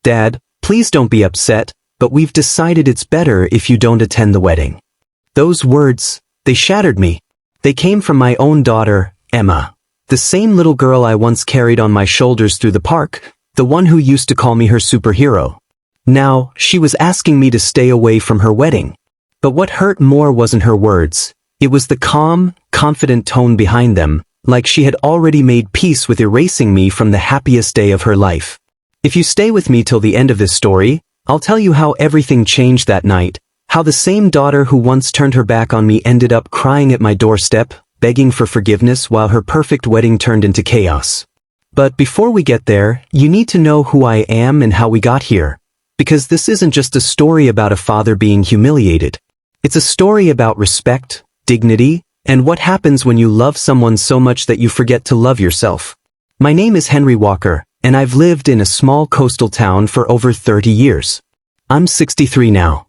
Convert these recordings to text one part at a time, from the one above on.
"Dad, please don't be upset, but we've decided it's better if you don't attend the wedding." Those words, they shattered me. They came from my own daughter, Emma. The same little girl I once carried on my shoulders through the park, the one who used to call me her superhero. Now, she was asking me to stay away from her wedding. But what hurt more wasn't her words. It was the calm, confident tone behind them, like she had already made peace with erasing me from the happiest day of her life. If you stay with me till the end of this story, I'll tell you how everything changed that night, how the same daughter who once turned her back on me ended up crying at my doorstep, begging for forgiveness while her perfect wedding turned into chaos. But before we get there, you need to know who I am and how we got here. Because this isn't just a story about a father being humiliated. It's a story about respect, dignity, and what happens when you love someone so much that you forget to love yourself. My name is Henry Walker, and I've lived in a small coastal town for over 30 years. I'm 63 now.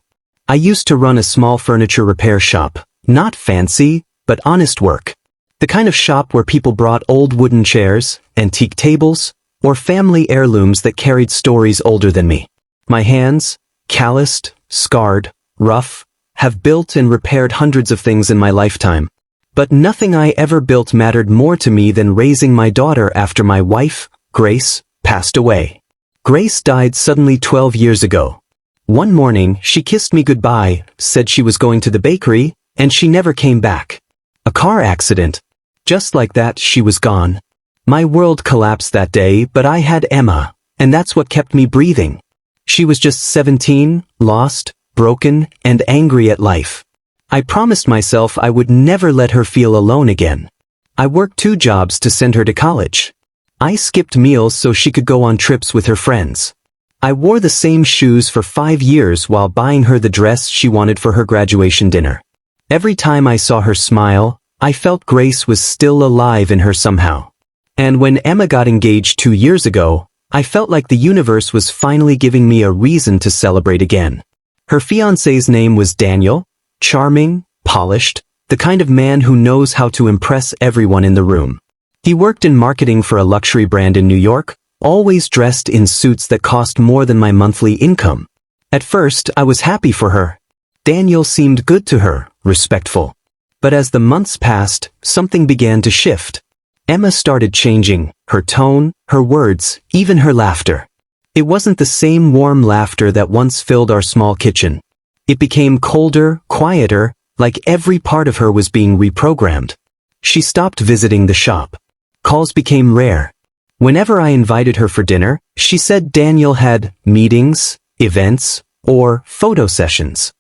I used to run a small furniture repair shop, not fancy, but honest work. The kind of shop where people brought old wooden chairs, antique tables, or family heirlooms that carried stories older than me. My hands, calloused, scarred, rough, have built and repaired hundreds of things in my lifetime. But nothing I ever built mattered more to me than raising my daughter after my wife, Grace, passed away. Grace died suddenly 12 years ago. One morning, she kissed me goodbye, said she was going to the bakery, and she never came back. A car accident. Just like that, she was gone. My world collapsed that day, but I had Emma, and that's what kept me breathing. She was just 17, lost, broken, and angry at life. I promised myself I would never let her feel alone again. I worked 2 jobs to send her to college. I skipped meals so she could go on trips with her friends. I wore the same shoes for 5 years while buying her the dress she wanted for her graduation dinner. Every time I saw her smile, I felt Grace was still alive in her somehow. And when Emma got engaged 2 years ago, I felt like the universe was finally giving me a reason to celebrate again. Her fiancé's name was Daniel, charming, polished, the kind of man who knows how to impress everyone in the room. He worked in marketing for a luxury brand in New York, always dressed in suits that cost more than my monthly income. At first, I was happy for her. Daniel seemed good to her, respectful. But as the months passed, something began to shift. Emma started changing, her tone, her words, even her laughter. It wasn't the same warm laughter that once filled our small kitchen. It became colder, quieter, like every part of her was being reprogrammed. She stopped visiting the shop. Calls became rare. Whenever I invited her for dinner, she said Daniel had meetings, events, or photo sessions.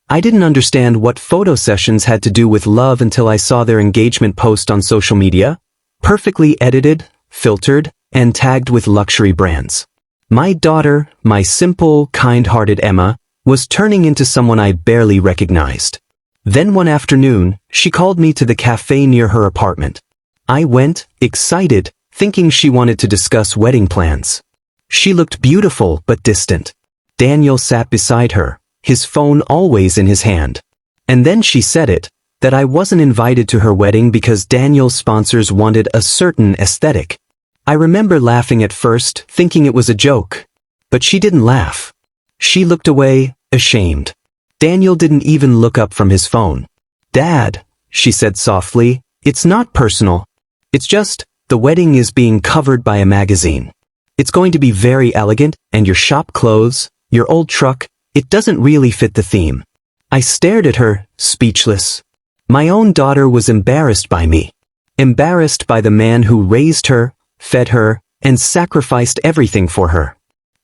I didn't understand what photo sessions had to do with love until I saw their engagement post on social media, perfectly edited, filtered, and tagged with luxury brands. My daughter, my simple, kind-hearted Emma, was turning into someone I barely recognized. Then one afternoon, she called me to the cafe near her apartment. I went, excited, thinking she wanted to discuss wedding plans. She looked beautiful but distant. Daniel sat beside her, his phone always in his hand. And then she said it, that I wasn't invited to her wedding because Daniel's sponsors wanted a certain aesthetic. I remember laughing at first, thinking it was a joke. But she didn't laugh. She looked away, ashamed. Daniel didn't even look up from his phone. "Dad," she said softly, "it's not personal. It's just, the wedding is being covered by a magazine. It's going to be very elegant, and your shop clothes, your old truck, it doesn't really fit the theme." I stared at her, speechless. My own daughter was embarrassed by me. Embarrassed by the man who raised her, fed her, and sacrificed everything for her.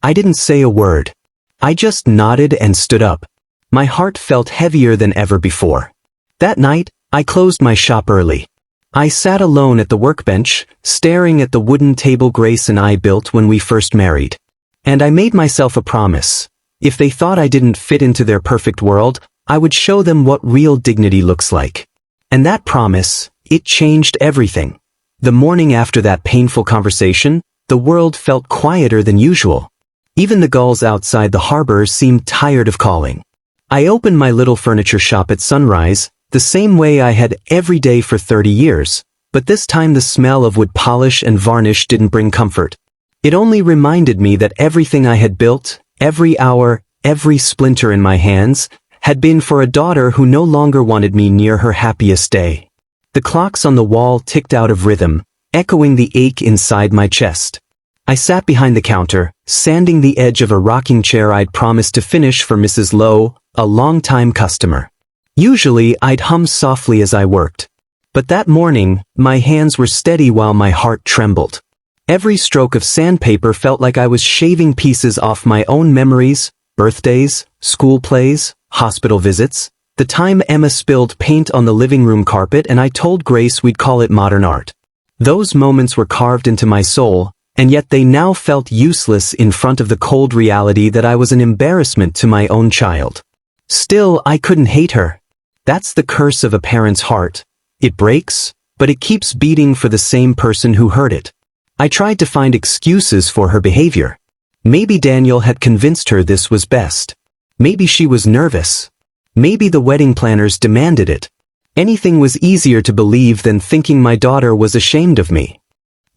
I didn't say a word. I just nodded and stood up. My heart felt heavier than ever before. That night, I closed my shop early. I sat alone at the workbench, staring at the wooden table Grace and I built when we first married. And I made myself a promise. If they thought I didn't fit into their perfect world, I would show them what real dignity looks like. And that promise, it changed everything. The morning after that painful conversation, the world felt quieter than usual. Even the gulls outside the harbor seemed tired of calling. I opened my little furniture shop at sunrise, the same way I had every day for 30 years, but this time the smell of wood polish and varnish didn't bring comfort. It only reminded me that everything I had built, every hour, every splinter in my hands, had been for a daughter who no longer wanted me near her happiest day. The clocks on the wall ticked out of rhythm, echoing the ache inside my chest. I sat behind the counter, sanding the edge of a rocking chair I'd promised to finish for Mrs. Lowe, a long-time customer. Usually, I'd hum softly as I worked. But that morning, my hands were steady while my heart trembled. Every stroke of sandpaper felt like I was shaving pieces off my own memories, birthdays, school plays, hospital visits, the time Emma spilled paint on the living room carpet and I told Grace we'd call it modern art. Those moments were carved into my soul, and yet they now felt useless in front of the cold reality that I was an embarrassment to my own child. Still, I couldn't hate her. That's the curse of a parent's heart. It breaks, but it keeps beating for the same person who hurt it. I tried to find excuses for her behavior. Maybe Daniel had convinced her this was best. Maybe she was nervous. Maybe the wedding planners demanded it. Anything was easier to believe than thinking my daughter was ashamed of me.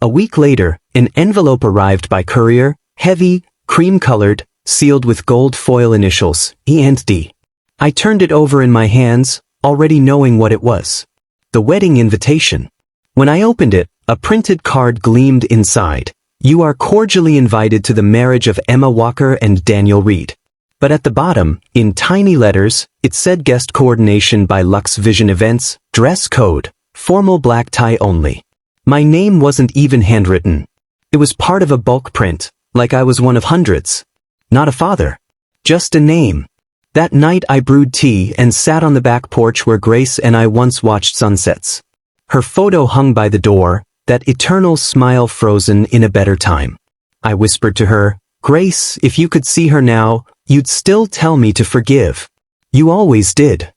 A week later, an envelope arrived by courier, heavy, cream-colored, sealed with gold foil initials, E&D. I turned it over in my hands, already knowing what it was. The wedding invitation. When I opened it, a printed card gleamed inside. You are cordially invited to the marriage of Emma Walker and Daniel Reed. But at the bottom, in tiny letters, it said guest coordination by Lux Vision Events, dress code, formal black tie only. My name wasn't even handwritten. It was part of a bulk print, like I was one of hundreds. Not a father. Just a name. That night I brewed tea and sat on the back porch where Grace and I once watched sunsets. Her photo hung by the door, that eternal smile frozen in a better time. I whispered to her, Grace, if you could see her now, you'd still tell me to forgive. You always did.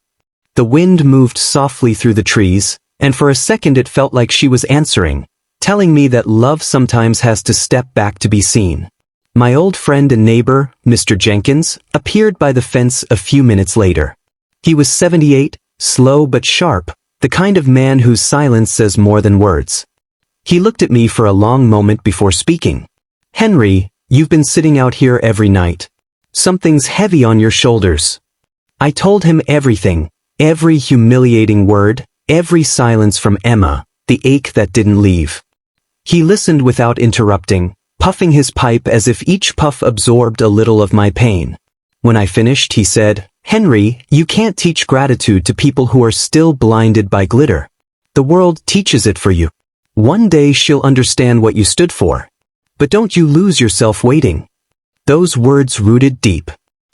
The wind moved softly through the trees, and for a second it felt like she was answering, telling me that love sometimes has to step back to be seen. My old friend and neighbor, Mr. Jenkins, appeared by the fence a few minutes later. He was 78, slow but sharp, the kind of man whose silence says more than words. He looked at me for a long moment before speaking. Henry, you've been sitting out here every night. Something's heavy on your shoulders. I told him everything, every humiliating word, every silence from Emma, the ache that didn't leave. He listened without interrupting, puffing his pipe as if each puff absorbed a little of my pain. When I finished, he said, Henry, you can't teach gratitude to people who are still blinded by glitter. The world teaches it for you. One day she'll understand what you stood for. But don't you lose yourself waiting. Those words rooted deep.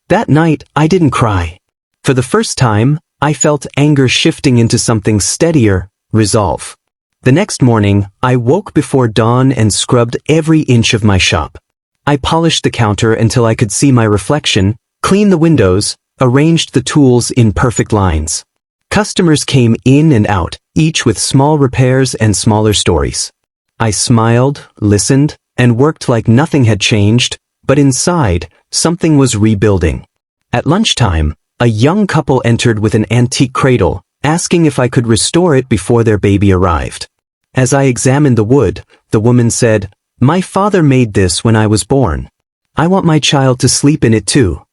That night, I didn't cry. For the first time, I felt anger shifting into something steadier, resolve. The next morning, I woke before dawn and scrubbed every inch of my shop. I polished the counter until I could see my reflection, cleaned the windows, arranged the tools in perfect lines. Customers came in and out, each with small repairs and smaller stories. I smiled, listened, and worked like nothing had changed, but inside, something was rebuilding. At lunchtime, a young couple entered with an antique cradle, asking if I could restore it before their baby arrived. As I examined the wood, the woman said, My father made this when I was born. I want my child to sleep in it too.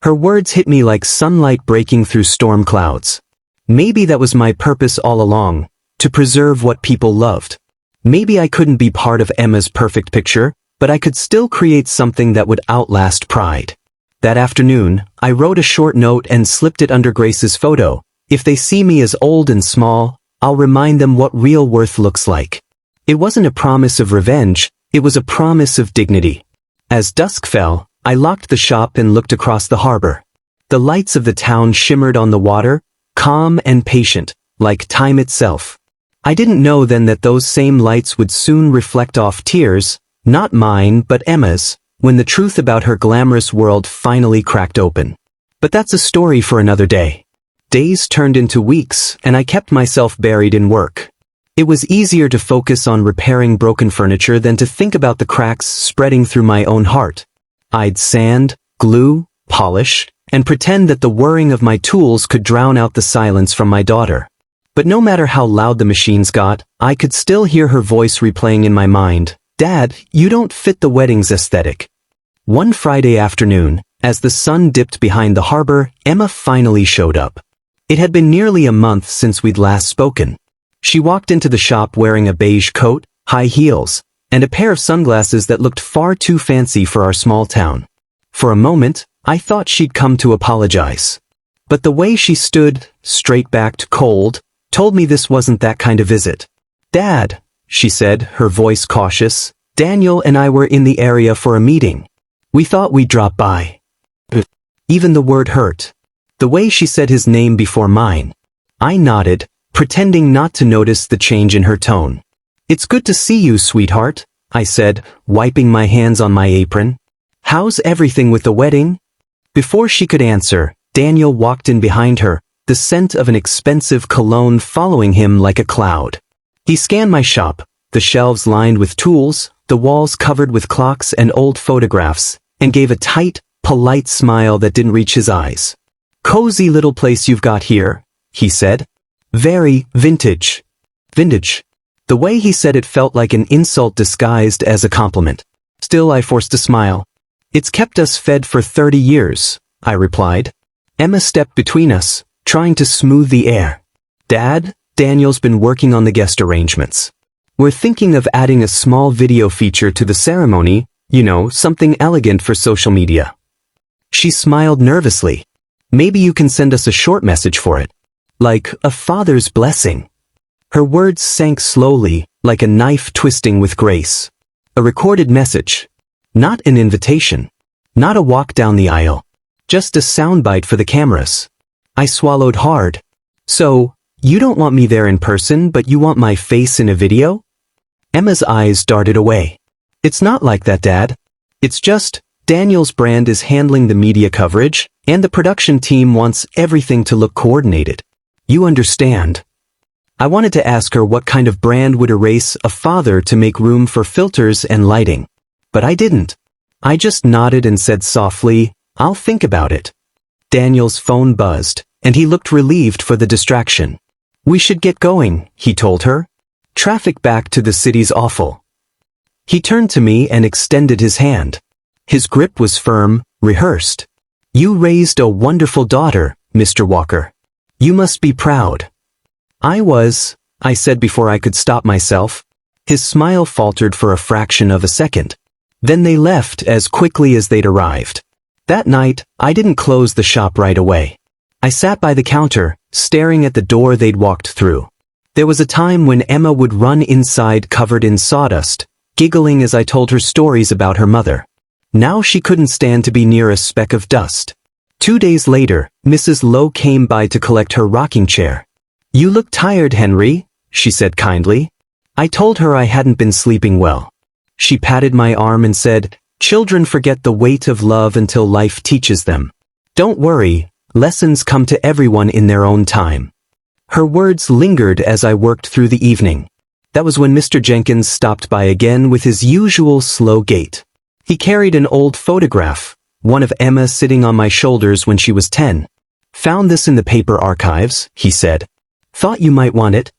Her words hit me like sunlight breaking through storm clouds. Maybe that was my purpose all along, to preserve what people loved. Maybe I couldn't be part of Emma's perfect picture, but I could still create something that would outlast pride. That afternoon, I wrote a short note and slipped it under Grace's photo. If they see me as old and small, I'll remind them what real worth looks like. It wasn't a promise of revenge, it was a promise of dignity. As dusk fell, I locked the shop and looked across the harbor. The lights of the town shimmered on the water, calm and patient, like time itself. I didn't know then that those same lights would soon reflect off tears, not mine but Emma's, when the truth about her glamorous world finally cracked open. But that's a story for another day. Days turned into weeks, and I kept myself buried in work. It was easier to focus on repairing broken furniture than to think about the cracks spreading through my own heart. I'd sand, glue, polish, and pretend that the whirring of my tools could drown out the silence from my daughter. But no matter how loud the machines got, I could still hear her voice replaying in my mind, Dad, you don't fit the wedding's aesthetic. One Friday afternoon, as the sun dipped behind the harbor, Emma finally showed up. It had been nearly a month since we'd last spoken. She walked into the shop wearing a beige coat, high heels, and a pair of sunglasses that looked far too fancy for our small town. For a moment, I thought she'd come to apologize. But the way she stood, straight-backed, cold, told me this wasn't that kind of visit. Dad, she said, her voice cautious, Daniel and I were in the area for a meeting. We thought we'd drop by. Even the word hurt. The way she said his name before mine. I nodded, pretending not to notice the change in her tone. It's good to see you, sweetheart, I said, wiping my hands on my apron. How's everything with the wedding? Before she could answer, Daniel walked in behind her, the scent of an expensive cologne following him like a cloud. He scanned my shop, the shelves lined with tools, the walls covered with clocks and old photographs, and gave a tight, polite smile that didn't reach his eyes. Cozy little place you've got here, he said. Very vintage. Vintage. The way he said it felt like an insult disguised as a compliment. Still, I forced a smile. It's kept us fed for 30 years, I replied. Emma stepped between us, trying to smooth the air. Dad, Daniel's been working on the guest arrangements. We're thinking of adding a small video feature to the ceremony, something elegant for social media. She smiled nervously. Maybe you can send us a short message for it. Like a father's blessing. Her words sank slowly, like a knife twisting with grace. A recorded message. Not an invitation. Not a walk down the aisle. Just a soundbite for the cameras. I swallowed hard. So, you don't want me there in person, but you want my face in a video? Emma's eyes darted away. It's not like that, Dad. It's just, Daniel's brand is handling the media coverage, and the production team wants everything to look coordinated. You understand. I wanted to ask her what kind of brand would erase a father to make room for filters and lighting. But I didn't. I just nodded and said softly, I'll think about it. Daniel's phone buzzed, and he looked relieved for the distraction. We should get going, he told her. Traffic back to the city's awful. He turned to me and extended his hand. His grip was firm, rehearsed. You raised a wonderful daughter, Mr. Walker. You must be proud. I was, I said before I could stop myself. His smile faltered for a fraction of a second. Then they left as quickly as they'd arrived. That night, I didn't close the shop right away. I sat by the counter, staring at the door they'd walked through. There was a time when Emma would run inside covered in sawdust, giggling as I told her stories about her mother. Now she couldn't stand to be near a speck of dust. 2 days later, Mrs. Lowe came by to collect her rocking chair. You look tired, Henry, she said kindly. I told her I hadn't been sleeping well. She patted my arm and said, Children forget the weight of love until life teaches them. Don't worry, lessons come to everyone in their own time. Her words lingered as I worked through the evening. That was when Mr. Jenkins stopped by again with his usual slow gait. He carried an old photograph, one of Emma sitting on my shoulders when she was 10. Found this in the paper archives, he said. Thought you might want it.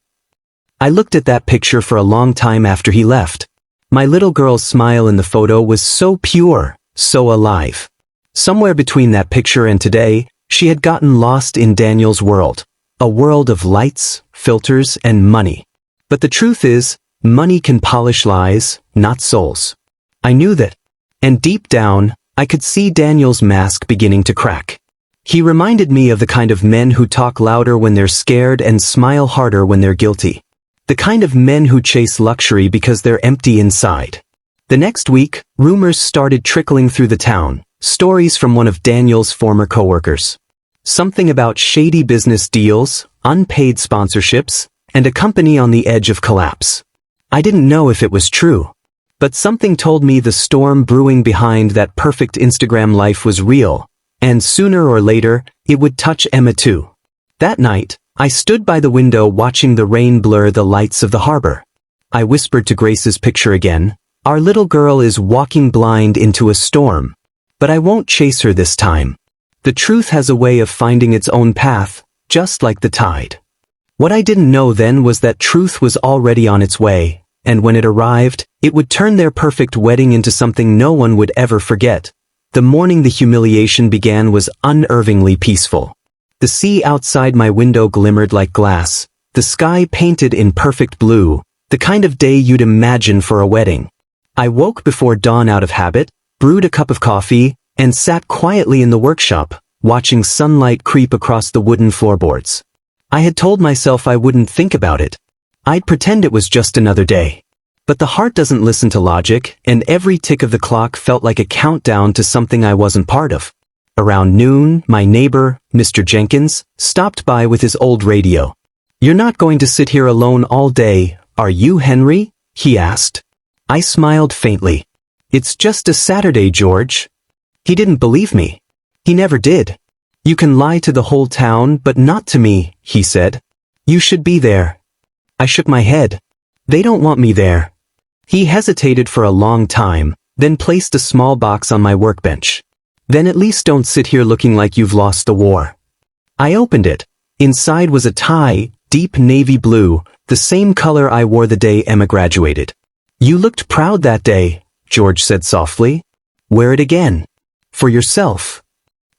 I looked at that picture for a long time after he left. My little girl's smile in the photo was so pure, so alive. Somewhere between that picture and today, she had gotten lost in Daniel's world. A world of lights, filters, and money. But the truth is, money can polish lies, not souls. I knew that. And deep down, I could see Daniel's mask beginning to crack. He reminded me of the kind of men who talk louder when they're scared and smile harder when they're guilty. The kind of men who chase luxury because they're empty inside. The next week, rumors started trickling through the town, stories from one of Daniel's former coworkers. Something about shady business deals, unpaid sponsorships, and a company on the edge of collapse. I didn't know if it was true. But something told me the storm brewing behind that perfect Instagram life was real, and sooner or later, it would touch Emma too. That night, I stood by the window watching the rain blur the lights of the harbor. I whispered to Grace's picture again, Our little girl is walking blind into a storm. But I won't chase her this time. The truth has a way of finding its own path, just like the tide. What I didn't know then was that truth was already on its way, and when it arrived, it would turn their perfect wedding into something no one would ever forget. The morning the humiliation began was unnervingly peaceful. The sea outside my window glimmered like glass, the sky painted in perfect blue, the kind of day you'd imagine for a wedding. I woke before dawn out of habit, brewed a cup of coffee, and sat quietly in the workshop, watching sunlight creep across the wooden floorboards. I had told myself I wouldn't think about it. I'd pretend it was just another day. But the heart doesn't listen to logic, and every tick of the clock felt like a countdown to something I wasn't part of. Around noon, my neighbor, Mr. Jenkins, stopped by with his old radio. "You're not going to sit here alone all day, are you, Henry?" he asked. I smiled faintly. "It's just a Saturday, George." He didn't believe me. He never did. "You can lie to the whole town, but not to me," he said. "You should be there." I shook my head. "They don't want me there." He hesitated for a long time, then placed a small box on my workbench. "Then at least don't sit here looking like you've lost the war." I opened it. Inside was a tie, deep navy blue, the same color I wore the day Emma graduated. "You looked proud that day," George said softly. "Wear it again. For yourself."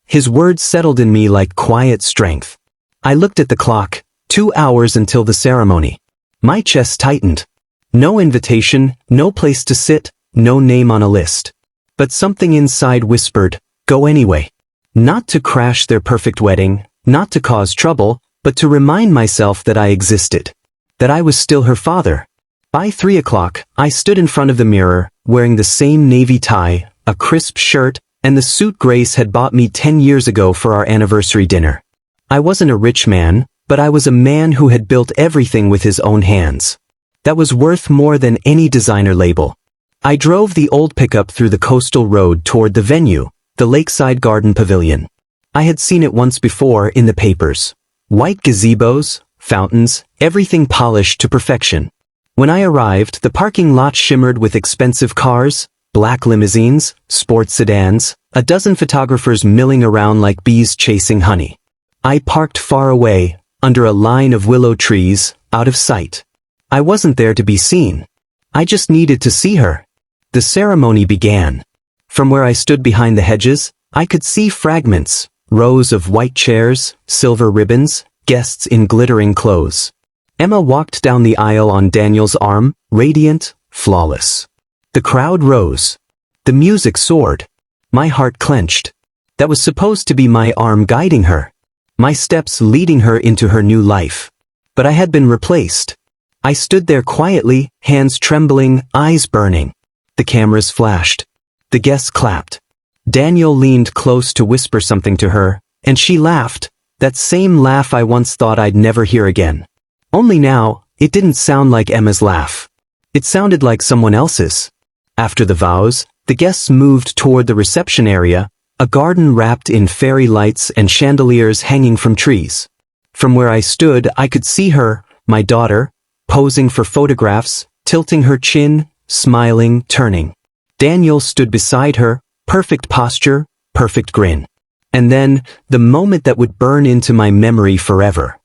His words settled in me like quiet strength. I looked at the clock, 2 hours until the ceremony. My chest tightened. No invitation, no place to sit, no name on a list. But something inside whispered, go anyway. Not to crash their perfect wedding, not to cause trouble, but to remind myself that I existed. That I was still her father. By 3 o'clock, I stood in front of the mirror, wearing the same navy tie, a crisp shirt, and the suit Grace had bought me 10 years ago for our anniversary dinner. I wasn't a rich man, but I was a man who had built everything with his own hands. That was worth more than any designer label. I drove the old pickup through the coastal road toward the venue, the Lakeside Garden Pavilion. I had seen it once before in the papers. White gazebos, fountains, everything polished to perfection. When I arrived, the parking lot shimmered with expensive cars, black limousines, sports sedans, a dozen photographers milling around like bees chasing honey. I parked far away, under a line of willow trees, out of sight. I wasn't there to be seen. I just needed to see her. The ceremony began. From where I stood behind the hedges, I could see fragments, rows of white chairs, silver ribbons, guests in glittering clothes. Emma walked down the aisle on Daniel's arm, radiant, flawless. The crowd rose. The music soared. My heart clenched. That was supposed to be my arm guiding her. My steps leading her into her new life. But I had been replaced. I stood there quietly, hands trembling, eyes burning. The cameras flashed. The guests clapped. Daniel leaned close to whisper something to her, and she laughed, that same laugh I once thought I'd never hear again. Only now, it didn't sound like Emma's laugh. It sounded like someone else's. After the vows, the guests moved toward the reception area, a garden wrapped in fairy lights and chandeliers hanging from trees. From where I stood, I could see her, my daughter, posing for photographs, tilting her chin, smiling, turning. Daniel stood beside her, perfect posture, perfect grin. And then, the moment that would burn into my memory forever.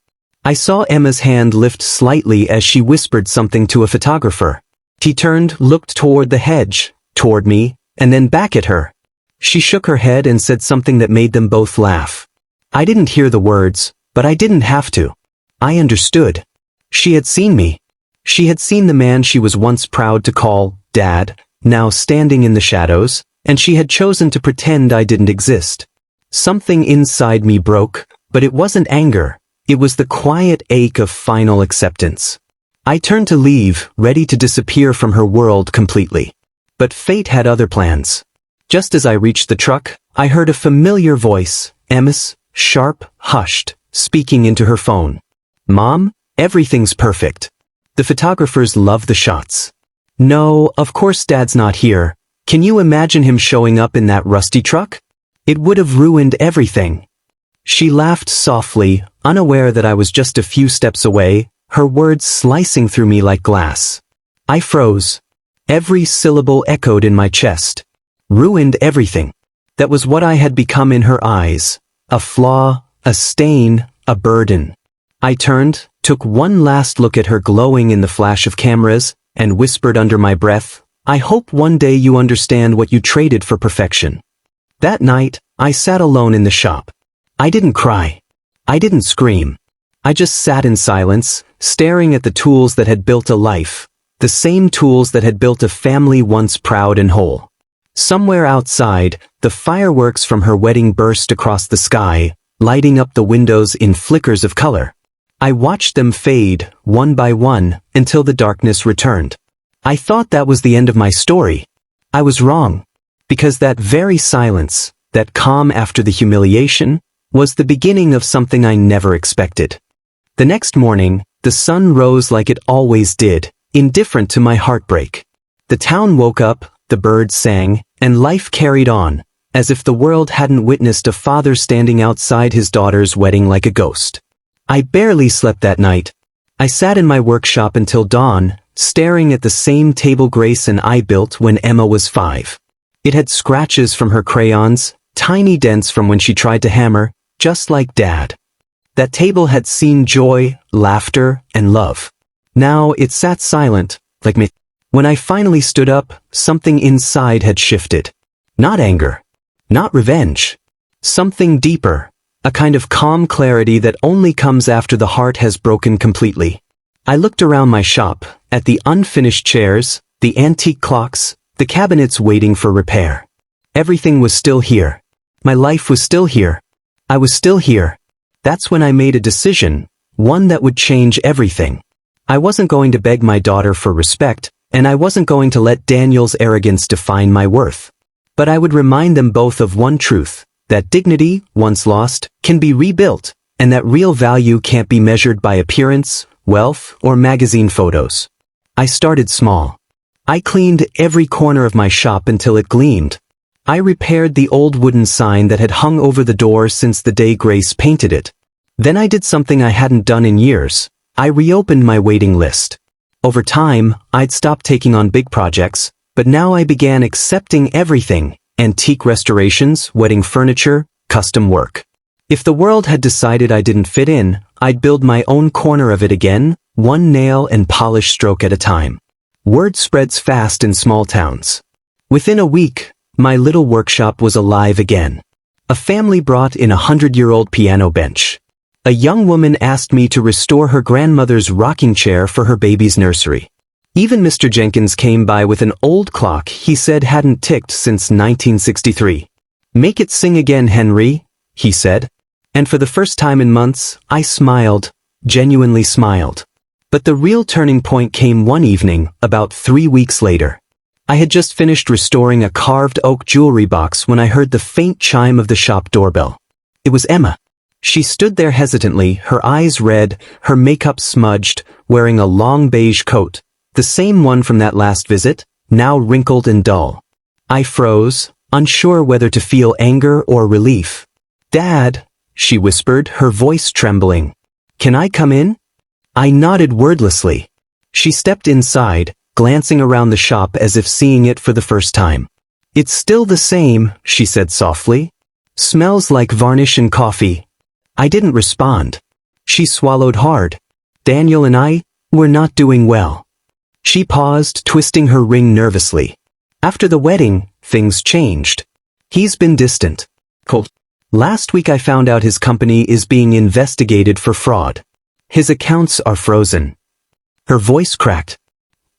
I saw Emma's hand lift slightly as she whispered something to a photographer. He turned, looked toward the hedge, toward me, and then back at her. She shook her head and said something that made them both laugh. I didn't hear the words, but I didn't have to. I understood. She had seen me. She had seen the man she was once proud to call Dad, now standing in the shadows, and she had chosen to pretend I didn't exist. Something inside me broke, but it wasn't anger. It was the quiet ache of final acceptance. I turned to leave, ready to disappear from her world completely. But fate had other plans. Just as I reached the truck, I heard a familiar voice, Emma's, sharp, hushed, speaking into her phone. "Mom, everything's perfect. The photographers love the shots. No, of course Dad's not here. Can you imagine him showing up in that rusty truck? It would have ruined everything." She laughed softly, unaware that I was just a few steps away, her words slicing through me like glass. I froze. Every syllable echoed in my chest. Ruined everything. That was what I had become in her eyes. A flaw, a stain, a burden. I turned, took one last look at her glowing in the flash of cameras, and whispered under my breath, "I hope one day you understand what you traded for perfection." That night, I sat alone in the shop. I didn't cry. I didn't scream. I just sat in silence, staring at the tools that had built a life, the same tools that had built a family once proud and whole. Somewhere outside, the fireworks from her wedding burst across the sky, lighting up the windows in flickers of color. I watched them fade, one by one, until the darkness returned. I thought that was the end of my story. I was wrong. Because that very silence, that calm after the humiliation, was the beginning of something I never expected. The next morning, the sun rose like it always did, indifferent to my heartbreak. The town woke up, the birds sang, and life carried on, as if the world hadn't witnessed a father standing outside his daughter's wedding like a ghost. I barely slept that night. I sat in my workshop until dawn, staring at the same table Grace and I built when Emma was 5. It had scratches from her crayons, tiny dents from when she tried to hammer, just like Dad. That table had seen joy, laughter, and love. Now it sat silent, like me. When I finally stood up, something inside had shifted. Not anger. Not revenge. Something deeper. A kind of calm clarity that only comes after the heart has broken completely. I looked around my shop, at the unfinished chairs, the antique clocks, the cabinets waiting for repair. Everything was still here. My life was still here. I was still here. That's when I made a decision, one that would change everything. I wasn't going to beg my daughter for respect, and I wasn't going to let Daniel's arrogance define my worth. But I would remind them both of one truth, that dignity, once lost, can be rebuilt, and that real value can't be measured by appearance, wealth, or magazine photos. I started small. I cleaned every corner of my shop until it gleamed. I repaired the old wooden sign that had hung over the door since the day Grace painted it. Then I did something I hadn't done in years. I reopened my waiting list. Over time, I'd stopped taking on big projects, but now I began accepting everything: antique restorations, wedding furniture, custom work. If the world had decided I didn't fit in, I'd build my own corner of it again, one nail and polish stroke at a time. Word spreads fast in small towns. Within a week, my little workshop was alive again. A family brought in a 100-year-old piano bench. A young woman asked me to restore her grandmother's rocking chair for her baby's nursery. Even Mr. Jenkins came by with an old clock he said hadn't ticked since 1963. "Make it sing again, Henry," he said. And for the first time in months, I smiled, genuinely smiled. But the real turning point came one evening, about 3 weeks later. I had just finished restoring a carved oak jewelry box when I heard the faint chime of the shop doorbell. It was Emma. She stood there hesitantly, her eyes red, her makeup smudged, wearing a long beige coat, the same one from that last visit, now wrinkled and dull. I froze, unsure whether to feel anger or relief. "Dad," she whispered, her voice trembling. "Can I come in?" I nodded wordlessly. She stepped inside, glancing around the shop as if seeing it for the first time. "It's still the same," she said softly. "Smells like varnish and coffee." I didn't respond. She swallowed hard. "Daniel and I, we're not doing well." She paused, twisting her ring nervously. "After the wedding, things changed. He's been distant. Cold. Last week I found out his company is being investigated for fraud. His accounts are frozen." Her voice cracked.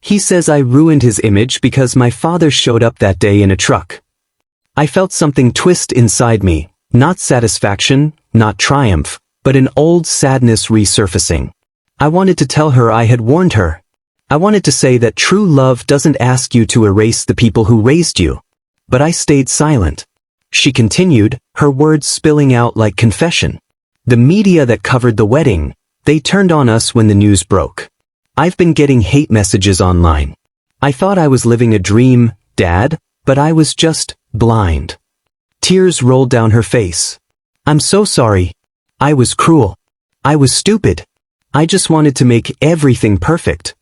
"He says I ruined his image because my father showed up that day in a truck." I felt something twist inside me, not satisfaction, not triumph, but an old sadness resurfacing. I wanted to tell her I had warned her. I wanted to say that true love doesn't ask you to erase the people who raised you. But I stayed silent. She continued, her words spilling out like confession. "The media that covered the wedding, they turned on us when the news broke. I've been getting hate messages online. I thought I was living a dream, Dad, but I was just blind." Tears rolled down her face. "I'm so sorry. I was cruel. I was stupid. I just wanted to make everything perfect."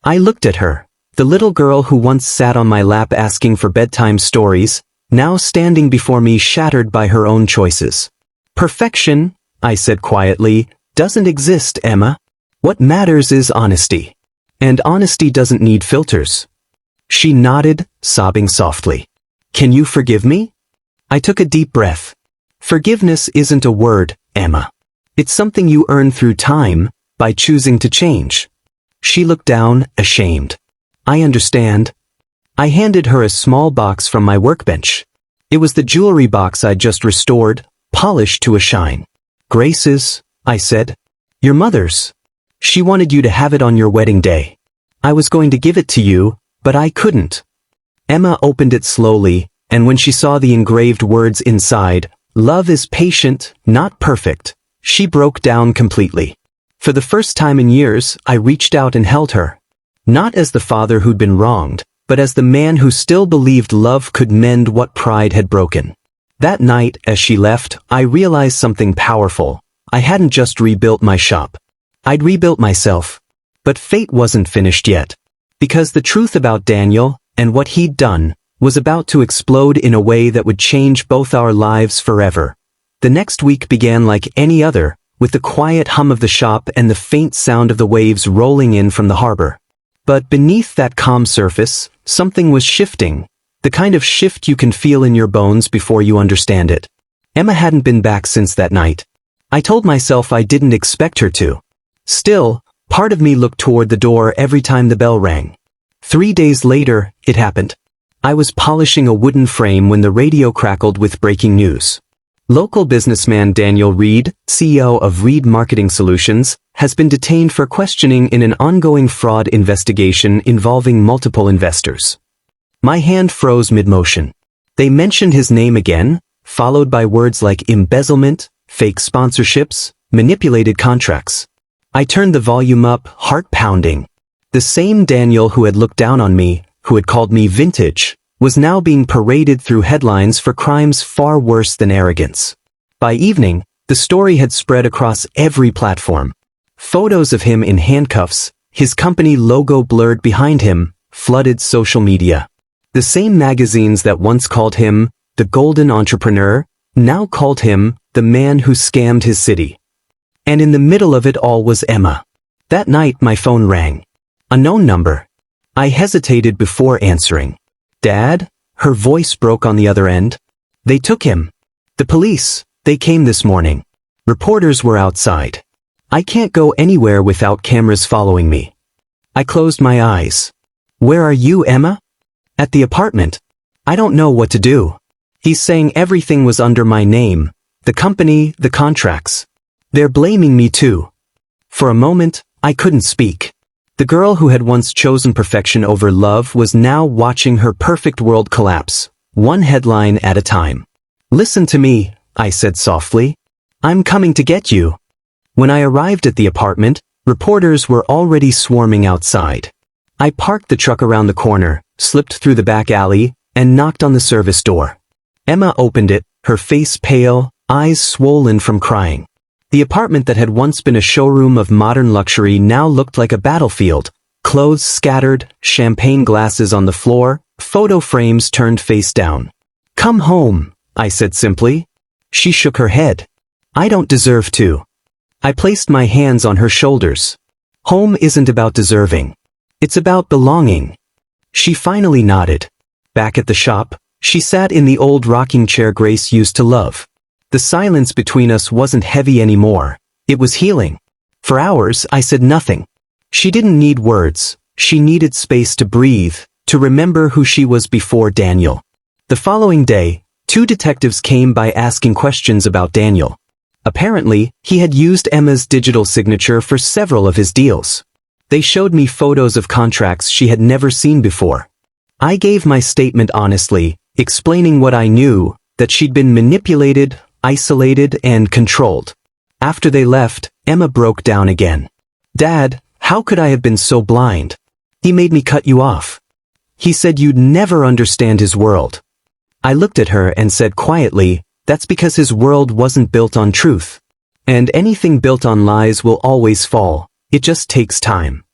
I looked at her, the little girl who once sat on my lap asking for bedtime stories, now standing before me shattered by her own choices. "Perfection," I said quietly, "doesn't exist, Emma. What matters is honesty. And honesty doesn't need filters. She nodded, sobbing softly. Can you forgive me? I took a deep breath. Forgiveness isn't a word, Emma. It's something you earn through time, by choosing to change. She looked down, ashamed. I understand. I handed her a small box from my workbench. It was the jewelry box I'd just restored, polished to a shine. Grace's, I said. Your mother's. She wanted you to have it on your wedding day. I was going to give it to you, but I couldn't. Emma opened it slowly, and when she saw the engraved words inside, "Love is patient, not perfect," she broke down completely. For the first time in years, I reached out and held her. Not as the father who'd been wronged, but as the man who still believed love could mend what pride had broken. That night, as she left, I realized something powerful. I hadn't just rebuilt my shop. I'd rebuilt myself. But fate wasn't finished yet. Because the truth about Daniel, and what he'd done, was about to explode in a way that would change both our lives forever. The next week began like any other, with the quiet hum of the shop and the faint sound of the waves rolling in from the harbor. But beneath that calm surface, something was shifting, the kind of shift you can feel in your bones before you understand it. Emma hadn't been back since that night. I told myself I didn't expect her to. Still, part of me looked toward the door every time the bell rang. 3 days later, it happened. I was polishing a wooden frame when the radio crackled with breaking news. Local businessman Daniel Reed, CEO of Reed Marketing Solutions, has been detained for questioning in an ongoing fraud investigation involving multiple investors. My hand froze mid-motion. They mentioned his name again, followed by words like embezzlement, fake sponsorships, manipulated contracts. I turned the volume up, heart pounding. The same Daniel who had looked down on me, who had called me vintage, was now being paraded through headlines for crimes far worse than arrogance. By evening, the story had spread across every platform. Photos of him in handcuffs, his company logo blurred behind him, flooded social media. The same magazines that once called him the golden entrepreneur, now called him the man who scammed his city. And in the middle of it all was Emma. That night my phone rang. A known number. I hesitated before answering. Dad? Her voice broke on the other end. They took him. The police, they came this morning. Reporters were outside. I can't go anywhere without cameras following me. I closed my eyes. Where are you, Emma? At the apartment. I don't know what to do. He's saying everything was under my name. The company, the contracts. They're blaming me too. For a moment, I couldn't speak. The girl who had once chosen perfection over love was now watching her perfect world collapse, one headline at a time. Listen to me, I said softly. I'm coming to get you. When I arrived at the apartment, reporters were already swarming outside. I parked the truck around the corner, slipped through the back alley, and knocked on the service door. Emma opened it, her face pale, eyes swollen from crying. The apartment that had once been a showroom of modern luxury now looked like a battlefield. Clothes scattered, champagne glasses on the floor, photo frames turned face down. Come home, I said simply. She shook her head. I don't deserve to. I placed my hands on her shoulders. Home isn't about deserving. It's about belonging. She finally nodded. Back at the shop, she sat in the old rocking chair Grace used to love. The silence between us wasn't heavy anymore. It was healing. For hours, I said nothing. She didn't need words. She needed space to breathe, to remember who she was before Daniel. The following day, 2 detectives came by asking questions about Daniel. Apparently, he had used Emma's digital signature for several of his deals. They showed me photos of contracts she had never seen before. I gave my statement honestly, explaining what I knew, that she'd been manipulated, isolated, and controlled. After they left, Emma broke down again. Dad, how could I have been so blind? He made me cut you off. He said you'd never understand his world. I looked at her and said quietly, that's because his world wasn't built on truth. And anything built on lies will always fall. It just takes time.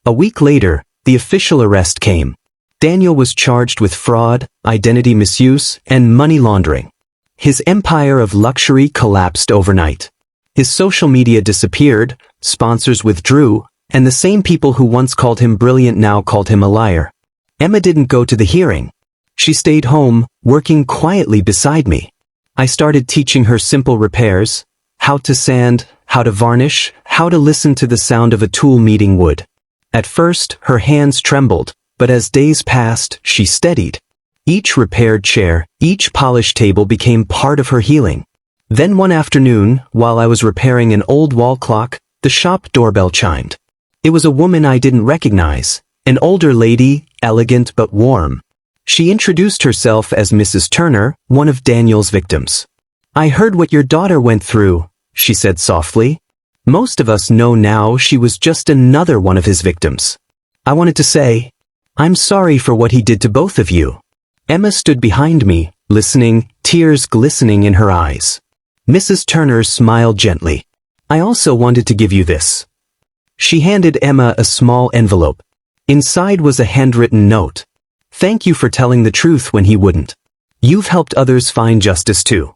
A week later, the official arrest came. Daniel was charged with fraud, identity misuse, and money laundering. His empire of luxury collapsed overnight. His social media disappeared, sponsors withdrew, and the same people who once called him brilliant now called him a liar. Emma didn't go to the hearing. She stayed home, working quietly beside me. I started teaching her simple repairs, how to sand, how to varnish, how to listen to the sound of a tool meeting wood. At first, her hands trembled, but as days passed, she steadied. Each repaired chair, each polished table became part of her healing. Then one afternoon, while I was repairing an old wall clock, the shop doorbell chimed. It was a woman I didn't recognize, an older lady, elegant but warm. She introduced herself as Mrs. Turner, one of Daniel's victims. "I heard what your daughter went through," she said softly. Most of us know now she was just another one of his victims. I wanted to say, "I'm sorry for what he did to both of you." Emma stood behind me, listening, tears glistening in her eyes. Mrs. Turner smiled gently. "I also wanted to give you this." She handed Emma a small envelope. Inside was a handwritten note. "Thank you for telling the truth when he wouldn't. You've helped others find justice too."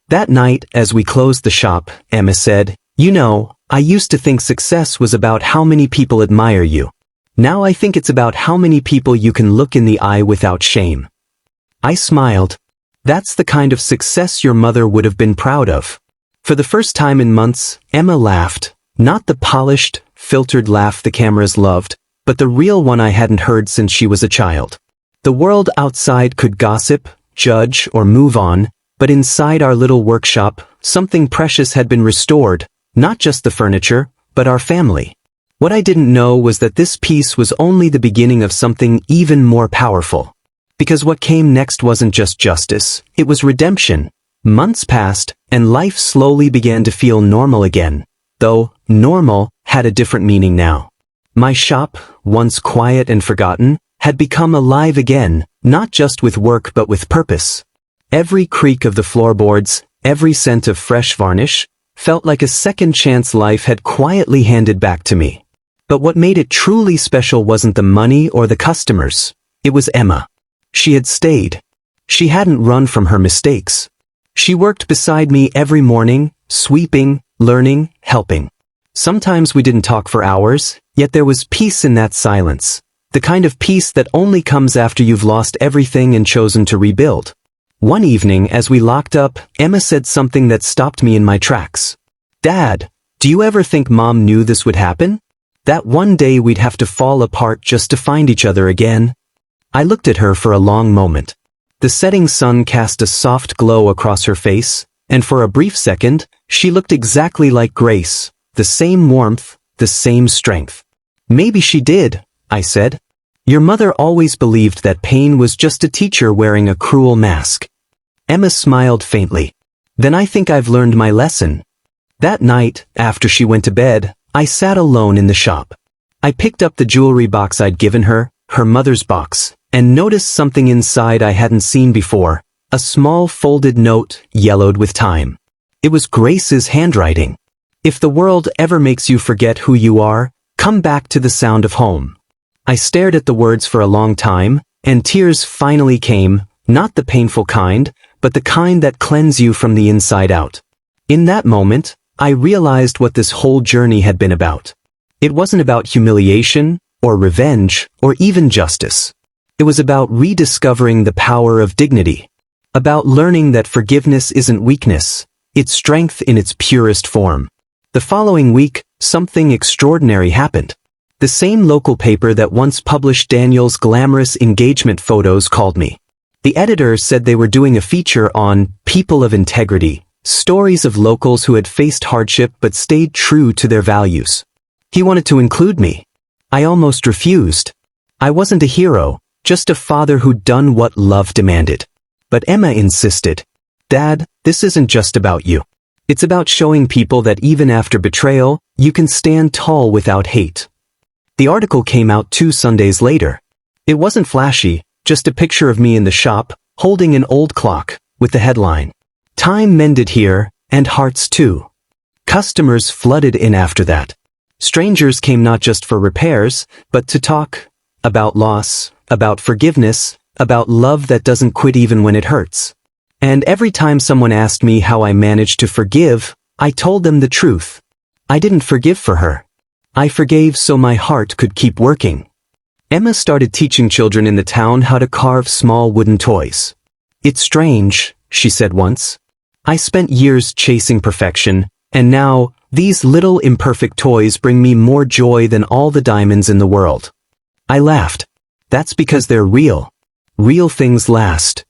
That night, as we closed the shop, Emma said, "You know, I used to think success was about how many people admire you. Now I think it's about how many people you can look in the eye without shame." I smiled. That's the kind of success your mother would have been proud of. For the first time in months, Emma laughed. Not the polished, filtered laugh the cameras loved, but the real one I hadn't heard since she was a child. The world outside could gossip, judge, or move on, but inside our little workshop, something precious had been restored, not just the furniture, but our family. What I didn't know was that this piece was only the beginning of something even more powerful. Because what came next wasn't just justice, it was redemption. Months passed, and life slowly began to feel normal again, though normal had a different meaning now. My shop, once quiet and forgotten, had become alive again, not just with work but with purpose. Every creak of the floorboards, every scent of fresh varnish, felt like a second chance life had quietly handed back to me. But what made it truly special wasn't the money or the customers. It was Emma. She had stayed. She hadn't run from her mistakes. She worked beside me every morning, sweeping, learning, helping. Sometimes we didn't talk for hours, yet there was peace in that silence. The kind of peace that only comes after you've lost everything and chosen to rebuild. One evening, as we locked up, Emma said something that stopped me in my tracks. "Dad, do you ever think Mom knew this would happen? That one day we'd have to fall apart just to find each other again?" I looked at her for a long moment. The setting sun cast a soft glow across her face, and for a brief second, she looked exactly like Grace, the same warmth, the same strength. "Maybe she did," I said. "Your mother always believed that pain was just a teacher wearing a cruel mask." Emma smiled faintly. "Then I think I've learned my lesson." That night, after she went to bed, I sat alone in the shop. I picked up the jewelry box I'd given her, her mother's box, and noticed something inside I hadn't seen before, a small folded note, yellowed with time. It was Grace's handwriting. "If the world ever makes you forget who you are, come back to the sound of home." I stared at the words for a long time, and tears finally came, not the painful kind, but the kind that cleanse you from the inside out. In that moment, I realized what this whole journey had been about. It wasn't about humiliation, or revenge, or even justice. It was about rediscovering the power of dignity. About learning that forgiveness isn't weakness, it's strength in its purest form. The following week, something extraordinary happened. The same local paper that once published Daniel's glamorous engagement photos called me. The editor said they were doing a feature on people of integrity, stories of locals who had faced hardship but stayed true to their values. He wanted to include me. I almost refused. I wasn't a hero, just a father who'd done what love demanded. But Emma insisted. "Dad, this isn't just about you. It's about showing people that even after betrayal, you can stand tall without hate." The article came out 2 Sundays later. It wasn't flashy, just a picture of me in the shop, holding an old clock, with the headline, "Time mended here, and hearts too." Customers flooded in after that. Strangers came not just for repairs, but to talk about loss, about forgiveness, about love that doesn't quit even when it hurts. And every time someone asked me how I managed to forgive, I told them the truth. I didn't forgive for her. I forgave so my heart could keep working. Emma started teaching children in the town how to carve small wooden toys. It's strange, she said once. I spent years chasing perfection, and now, these little imperfect toys bring me more joy than all the diamonds in the world. I laughed. That's because they're real. Real things last.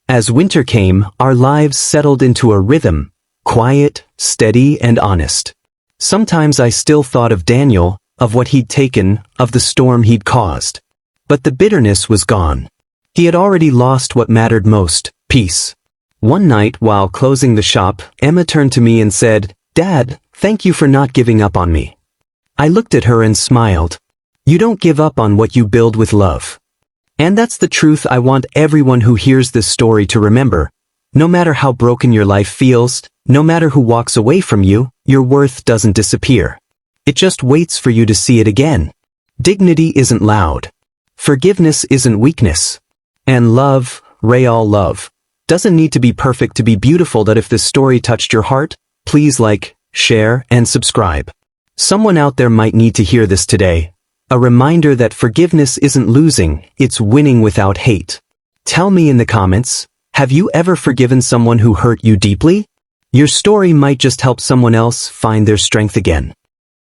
As winter came, our lives settled into a rhythm, quiet, steady, and honest. Sometimes I still thought of Daniel, of what he'd taken, of the storm he'd caused. But the bitterness was gone. He had already lost what mattered most, peace. One night, while closing the shop, Emma turned to me and said, "Dad, thank you for not giving up on me." I looked at her and smiled. You don't give up on what you build with love. And that's the truth I want everyone who hears this story to remember. No matter how broken your life feels, no matter who walks away from you, your worth doesn't disappear. It just waits for you to see it again. Dignity isn't loud. Forgiveness isn't weakness. And love, real love, doesn't need to be perfect to be beautiful. That if this story touched your heart, please like, share, and subscribe. Someone out there might need to hear this today. A reminder that forgiveness isn't losing, it's winning without hate. Tell me in the comments, have you ever forgiven someone who hurt you deeply? Your story might just help someone else find their strength again.